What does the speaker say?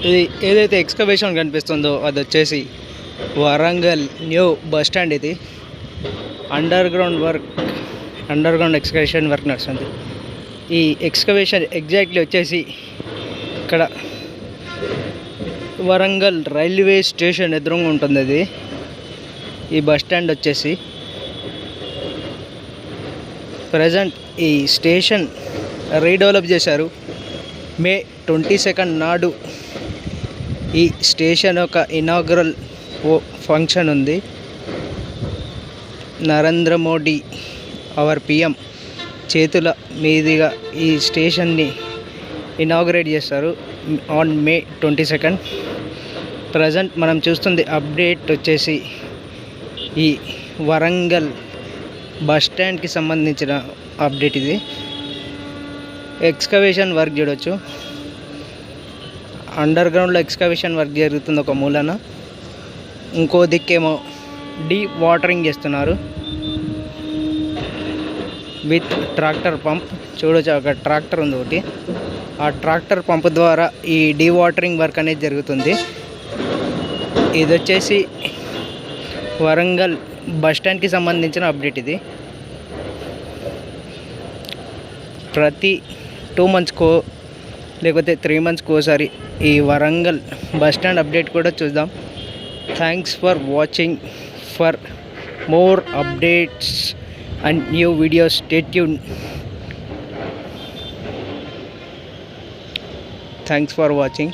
ఇది ఏదైతే ఎక్స్కవేషన్ కనిపిస్తుందో అది వచ్చేసి వరంగల్ న్యూ బస్ స్టాండ్. ఇది అండర్ గ్రౌండ్ ఎక్స్కవేషన్ వర్క్ నడుస్తుంది. ఈ ఎక్స్కవేషన్ ఎగ్జాక్ట్లీ వచ్చేసి ఇక్కడ వరంగల్ రైల్వే స్టేషన్ ఎదురుగా ఉంటుంది. అది ఈ బస్ స్టాండ్ వచ్చేసి ప్రజెంట్ ఈ స్టేషన్ రీడెవలప్ చేశారు. మే 22 నాడు ఈ స్టేషన్ ఒక ఇనాగ్రల్ ఫంక్షన్ ఉంది. నరేంద్ర మోడీ అవర్ పిఎం చేతుల మీదుగా ఈ స్టేషన్ని ఇనాగ్రేట్ చేస్తారు ఆన్ మే 22. ప్రజెంట్ మనం చూస్తుంది అప్డేట్ వచ్చేసి ఈ వరంగల్ బస్ స్టాండ్కి సంబంధించిన అప్డేట్. ఇది ఎక్స్కవేషన్ వర్క్ చూడవచ్చు. అండర్ గ్రౌండ్లో ఎక్స్కవేషన్ వర్క్ జరుగుతుంది ఒక మూలన, ఇంకో దిక్కేమో డీ వాటరింగ్ చేస్తున్నారు విత్ ట్రాక్టర్ పంప్. చూడవచ్చు ఒక ట్రాక్టర్ ఉంది ఒకటి. ఆ ట్రాక్టర్ పంప్ ద్వారా ఈ డీ వాటరింగ్ వర్క్ అనేది జరుగుతుంది. ఇది వచ్చేసి వరంగల్ బస్ స్టాండ్కి సంబంధించిన అప్డేట్. ఇది ప్రతి 2 మంత్స్కో లేకపోతే 3 మంత్స్కి ఒకసారి ఈ వరంగల్ బస్ స్టాండ్ అప్డేట్ కూడా చూద్దాం. Thanks for watching. For more updates and new videos stay tune. Thanks for watching.